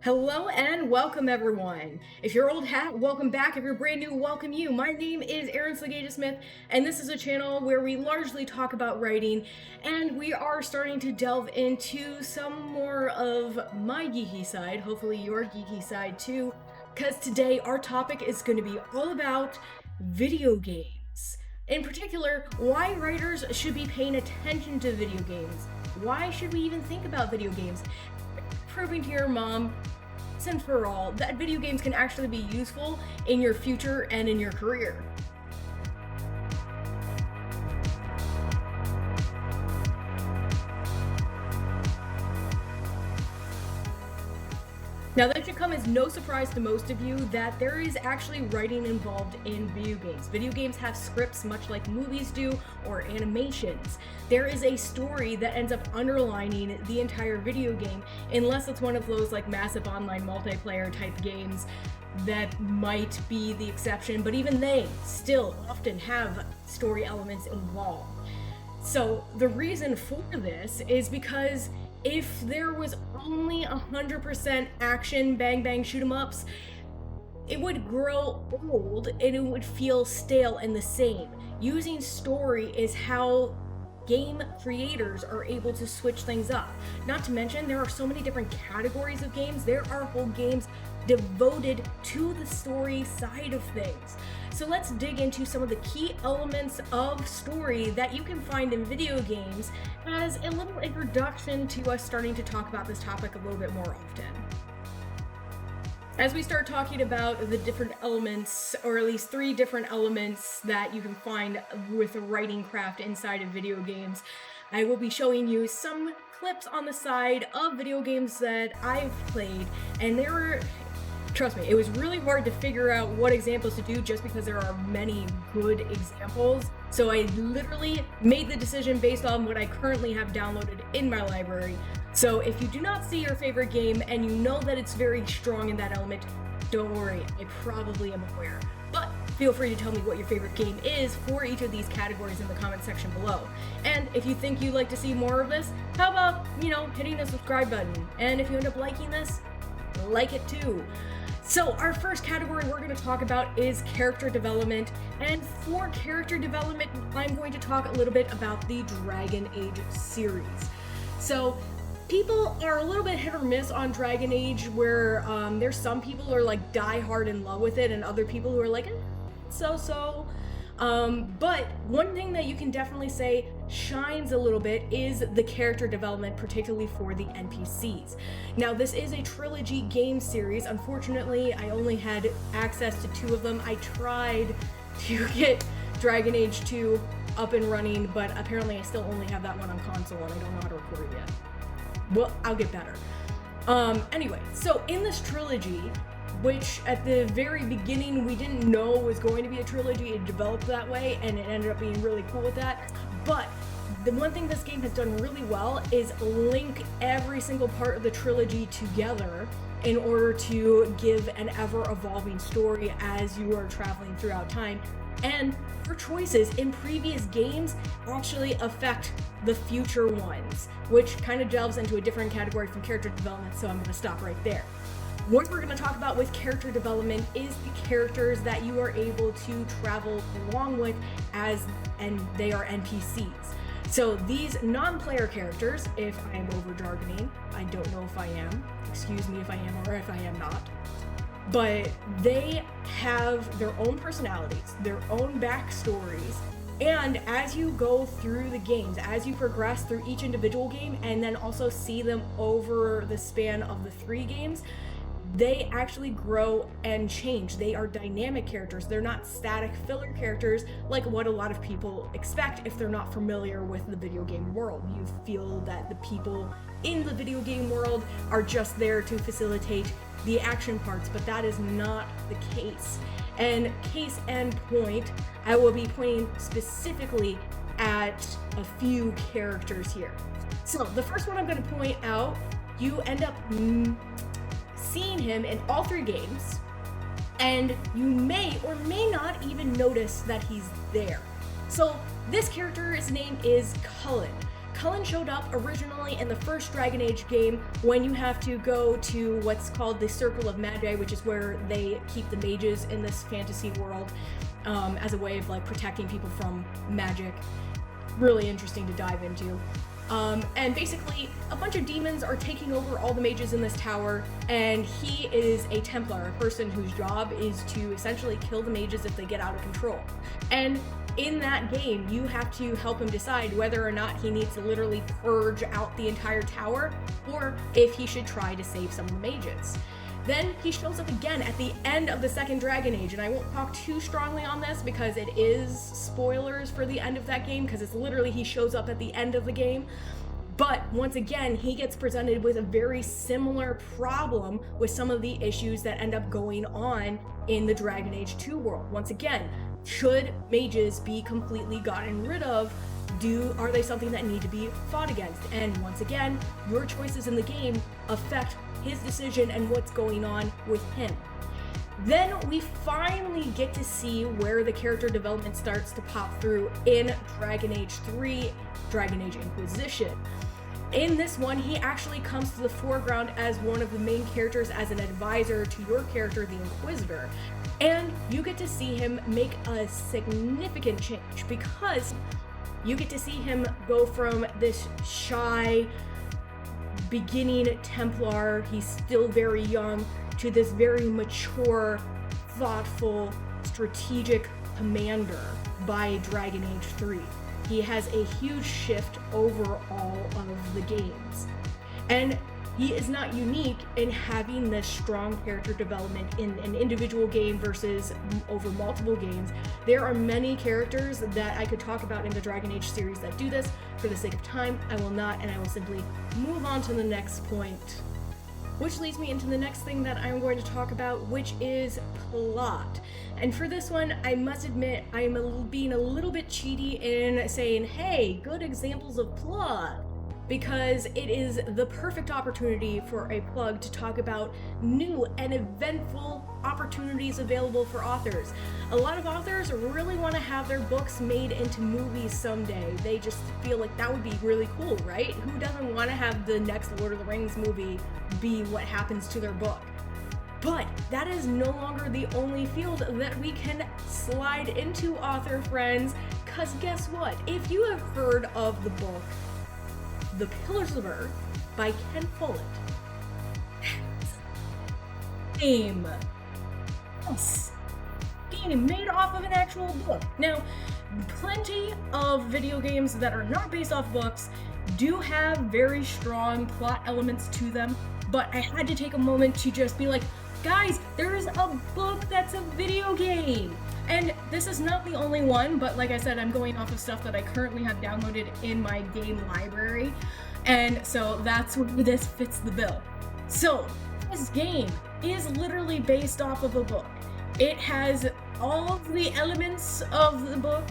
Hello and welcome everyone. If you're old hat, welcome back. If you're brand new, welcome you. My name is Slegaitis-Smith, and this is a channel where we largely talk about writing, and we are starting to delve into some more of my geeky side, hopefully your geeky side too, because today our topic is going to be all about video games. In particular, why writers should be paying attention to video games. Why should we even think about video games? Proving to your mom once and for all that video games can actually be useful in your future and in your career. Now, that should come as no surprise to most of you that there is actually writing involved in video games. Video games have scripts much like movies do, or animations. There is a story that ends up underlining the entire video game, unless it's one of those like massive online multiplayer type games that might be the exception, but even they still often have story elements involved. So the reason for this is because if there was only 100% action, bang bang, shoot 'em ups, it would grow old and it would feel stale and the same. Using story is how game creators are able to switch things up. Not to mention, there are so many different categories of games. There are whole games devoted to the story side of things. So let's dig into some of the key elements of story that you can find in video games as a little introduction to us starting to talk about this topic a little bit more often. As we start talking about the different elements, or at least 3 different elements that you can find with the writing craft inside of video games, I will be showing you some clips on the side of video games that I've played, and trust me, it was really hard to figure out what examples to do just because there are many good examples. So I literally made the decision based on what I currently have downloaded in my library. So if you do not see your favorite game and you know that it's very strong in that element, don't worry, I probably am aware. But feel free to tell me what your favorite game is for each of these categories in the comment section below. And if you think you'd like to see more of this, how about, hitting the subscribe button? And if you end up liking this, like it too. So our first category we're going to talk about is character development, and for character development I'm going to talk a little bit about the Dragon Age series. So people are a little bit hit or miss on Dragon Age, where there's some people who are like die hard in love with it and other people who are like so. But one thing that you can definitely say shines a little bit is the character development, particularly for the NPCs. Now, this is a trilogy game series. Unfortunately, I only had access to 2 of them. I tried to get Dragon Age 2 up and running, but apparently I still only have that one on console and I don't know how to record it yet. Well, I'll get better. Anyway, so in this trilogy, which at the very beginning we didn't know was going to be a trilogy, it developed that way and it ended up being really cool with that. But the one thing this game has done really well is link every single part of the trilogy together in order to give an ever-evolving story as you are traveling throughout time. And your choices in previous games actually affect the future ones, which kind of delves into a different category from character development, so I'm going to stop right there. What we're going to talk about with character development is the characters that you are able to travel along with and they are NPCs. So these non-player characters, if I am over-jargoning, I don't know if I am, excuse me if I am or if I am not, but they have their own personalities, their own backstories, and as you go through the games, as you progress through each individual game and then also see them over the span of the 3 games, they actually grow and change. They are dynamic characters. They're not static filler characters like what a lot of people expect if they're not familiar with the video game world. You feel that the people in the video game world are just there to facilitate the action parts, but that is not the case. And case in point, I will be pointing specifically at a few characters here. So the first one I'm going to point out, you end up seeing him in all 3 games, and you may or may not even notice that he's there. So this character's name is Cullen. Cullen showed up originally in the first Dragon Age game when you have to go to what's called the Circle of Magi, which is where they keep the mages in this fantasy world as a way of like protecting people from magic. Really interesting to dive into. And basically, a bunch of demons are taking over all the mages in this tower, and he is a Templar, a person whose job is to essentially kill the mages if they get out of control. And in that game, you have to help him decide whether or not he needs to literally purge out the entire tower, or if he should try to save some of the mages. Then he shows up again at the end of the second Dragon Age, and I won't talk too strongly on this because it is spoilers for the end of that game, because it's literally he shows up at the end of the game. But once again, he gets presented with a very similar problem with some of the issues that end up going on in the Dragon Age 2 world. Once again, should mages be completely gotten rid of? Are they something that need to be fought against? And once again, your choices in the game affect his decision and what's going on with him. Then we finally get to see where the character development starts to pop through in Dragon Age 3, Dragon Age Inquisition. In this one, he actually comes to the foreground as one of the main characters, as an advisor to your character, the Inquisitor. And you get to see him make a significant change, because you get to see him go from this shy, beginning Templar, he's still very young, to this very mature, thoughtful, strategic commander by Dragon Age 3. He has a huge shift over all of the games. And he is not unique in having this strong character development in an individual game versus over multiple games. There are many characters that I could talk about in the Dragon Age series that do this. For the sake of time, I will not, and I will simply move on to the next point. Which leads me into the next thing that I'm going to talk about, which is plot. And for this one, I must admit, I'm being a little bit cheaty in saying, hey, good examples of plot, because it is the perfect opportunity for a plug to talk about new and eventful opportunities available for authors. A lot of authors really want to have their books made into movies someday. They just feel like that would be really cool, right? Who doesn't want to have the next Lord of the Rings movie be what happens to their book? But that is no longer the only field that we can slide into, author friends, because guess what? If you have heard of the book The Pillars of Earth by Ken Follet, game. Yes. Game made off of an actual book. Now, plenty of video games that are not based off books do have very strong plot elements to them, but I had to take a moment to just be like, guys, there's a book that's a video game. And this is not the only one, but like I said, I'm going off of stuff that I currently have downloaded in my game library, and so that's where this fits the bill. So, this game is literally based off of a book. It has all of the elements of the book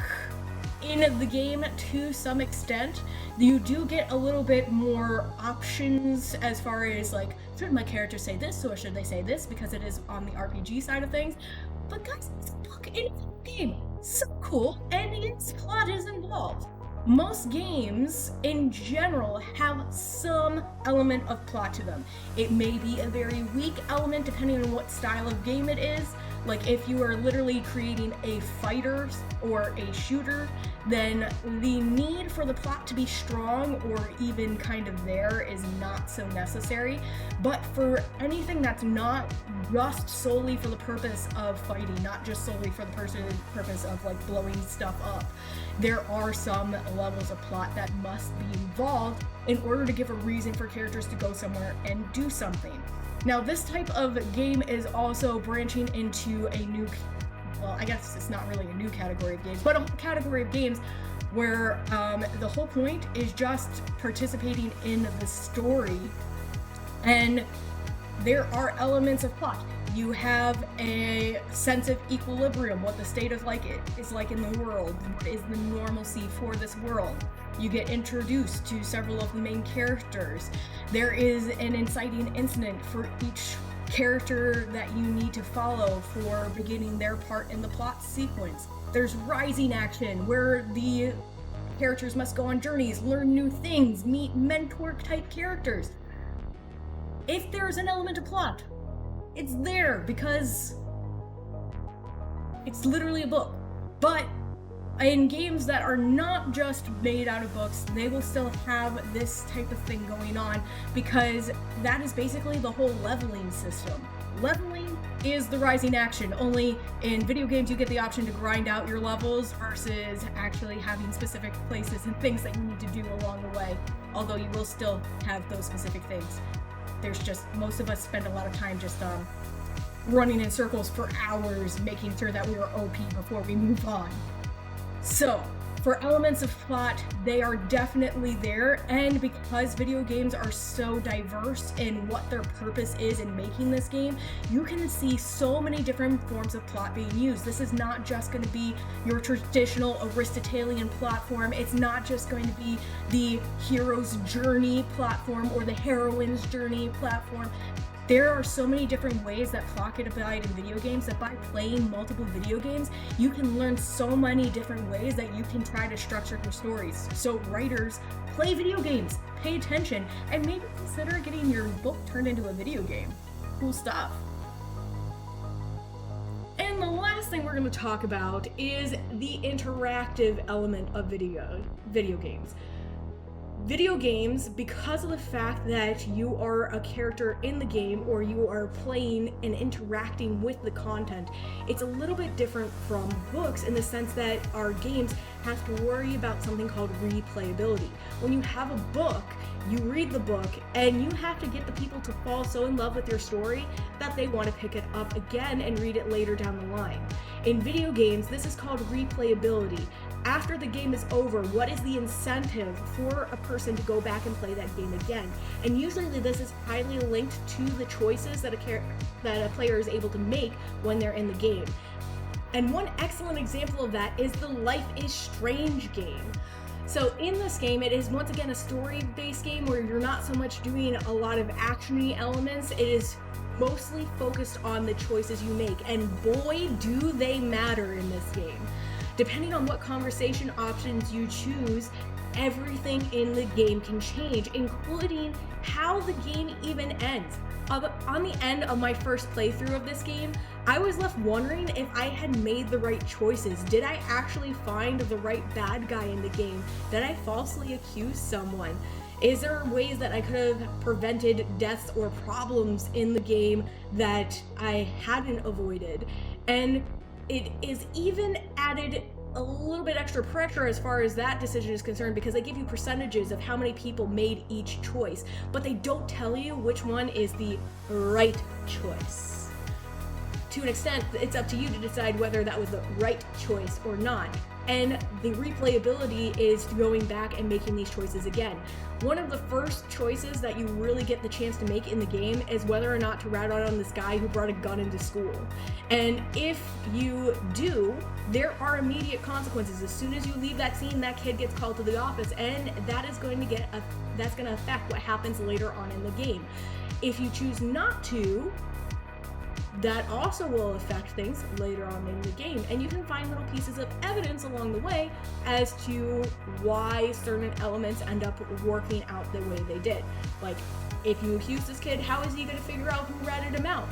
in the game to some extent. You do get a little bit more options as far as like, should my character say this or should they say this, because it is on the RPG side of things. But guys, it's a book in a game. So cool, and its plot is involved. Most games in general have some element of plot to them. It may be a very weak element depending on what style of game it is. Like if you are literally creating a fighter or a shooter, then the need for the plot to be strong or even kind of there is not so necessary. But for anything that's not just solely for the purpose of fighting, not just solely for the purpose of like blowing stuff up, there are some levels of plot that must be involved in order to give a reason for characters to go somewhere and do something. Now, this type of game is also branching into a new, well, I guess it's not really a new category of games, but a whole category of games where the whole point is just participating in the story, and there are elements of plot. You have a sense of equilibrium, what the state of is like in the world, what is the normalcy for this world. You get introduced to several of the main characters. There is an inciting incident for each character that you need to follow for beginning their part in the plot sequence. There's rising action where the Characters must go on journeys, learn new things, meet mentor-type characters. If there's an element of plot, it's there because it's literally a book. But in games that are not just made out of books, they will still have this type of thing going on because that is basically the whole leveling system. Leveling is the rising action, only in video games you get the option to grind out your levels versus actually having specific places and things that you need to do along the way, although you will still have those specific things. There's just, most of us spend a lot of time just running in circles for hours making sure that we are OP before we move on. So, for elements of plot, they are definitely there, and because video games are so diverse in what their purpose is in making this game, you can see so many different forms of plot being used. This is not just going to be your traditional Aristotelian platform, it's not just going to be the hero's journey platform or the heroine's journey platform. There are so many different ways that plot can abide in video games that by playing multiple video games, you can learn so many different ways that you can try to structure your stories. So writers, play video games, pay attention, and maybe consider getting your book turned into a video game. Cool stuff. And the last thing we're going to talk about is the interactive element of video games. Video games, because of the fact that you are a character in the game or you are playing and interacting with the content, it's a little bit different from books in the sense that our games have to worry about something called replayability. When you have a book, you read the book and you have to get the people to fall so in love with your story that they want to pick it up again and read it later down the line. In video games, this is called replayability. After the game is over, what is the incentive for a person to go back and play that game again? And usually this is highly linked to the choices that a player is able to make when they're in the game. And one excellent example of that is the Life is Strange game. So in this game, it is once again a story-based game where you're not so much doing a lot of action-y elements. It is mostly focused on the choices you make, and boy do they matter in this game. Depending on what conversation options you choose, everything in the game can change, including how the game even ends. On the end of my first playthrough of this game, I was left wondering if I had made the right choices. Did I actually find the right bad guy in the game? Did I falsely accuse someone? Is there ways that I could have prevented deaths or problems in the game that I hadn't avoided? And it is even added a little bit extra pressure as far as that decision is concerned because they give you percentages of how many people made each choice, but they don't tell you which one is the right choice. To an extent, it's up to you to decide whether that was the right choice or not. And the replayability is going back and making these choices again. One of the first choices that you really get the chance to make in the game is whether or not to rat out on this guy who brought a gun into school. And if you do, there are immediate consequences. As soon as you leave that scene, that kid gets called to the office, and that is going to that's going to affect what happens later on in the game. If you choose not to, that also will affect things later on in the game, and you can find little pieces of evidence along the way as to why certain elements end up working out the way they did. Like, if you accuse this kid, how is he going to figure out who ratted him out?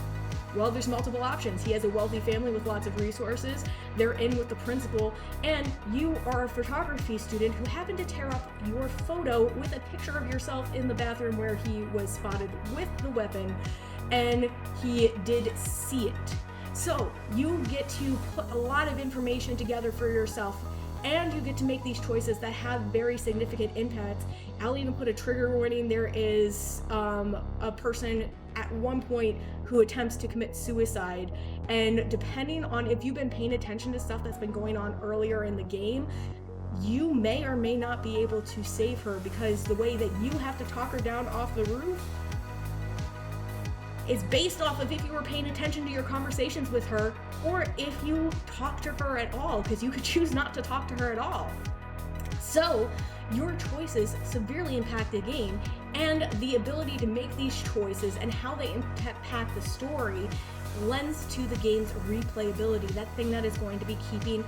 Well, there's multiple options. He has a wealthy family with lots of resources, they're in with the principal, and you are a photography student who happened to tear up your photo with a picture of yourself in the bathroom where he was spotted with the weapon, and he did see it. So you get to put a lot of information together for yourself, and you get to make these choices that have very significant impacts. I'll even put a trigger warning. There is a person at one point who attempts to commit suicide, and depending on if you've been paying attention to stuff that's been going on earlier in the game, you may or may not be able to save her, because the way that you have to talk her down off the roof is based off of if you were paying attention to your conversations with her, or if you talk to her at all, because you could choose not to talk to her at all. So your choices severely impact the game, and the ability to make these choices and how they impact the story lends to the game's replayability, that thing that is going to be keeping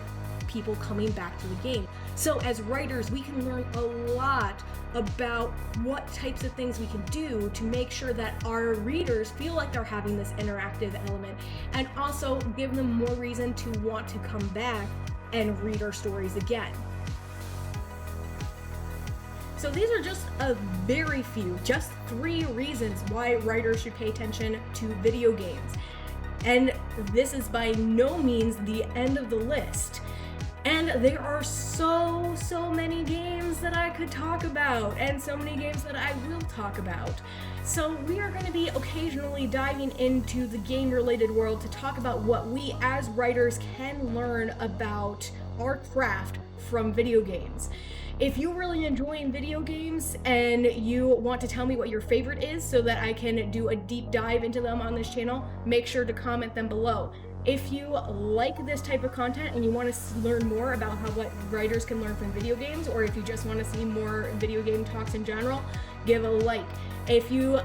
people coming back to the game. So as writers, we can learn a lot about what types of things we can do to make sure that our readers feel like they're having this interactive element, and also give them more reason to want to come back and read our stories again. So these are just a very few, just 3 reasons why writers should pay attention to video games. And this is by no means the end of the list. And there are so many games that I could talk about, and so many games that I will talk about. So we are going to be occasionally diving into the game-related world to talk about what we as writers can learn about our craft from video games. If you're really enjoying video games and you want to tell me what your favorite is so that I can do a deep dive into them on this channel, make sure to comment them below. If you like this type of content and you want to learn more about what writers can learn from video games, or if you just want to see more video game talks in general, give a like. If you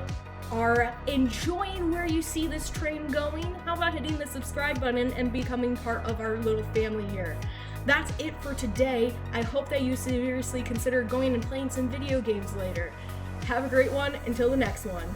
are enjoying where you see this train going, how about hitting the subscribe button and becoming part of our little family here? That's it for today. I hope that you seriously consider going and playing some video games later. Have a great one until the next one.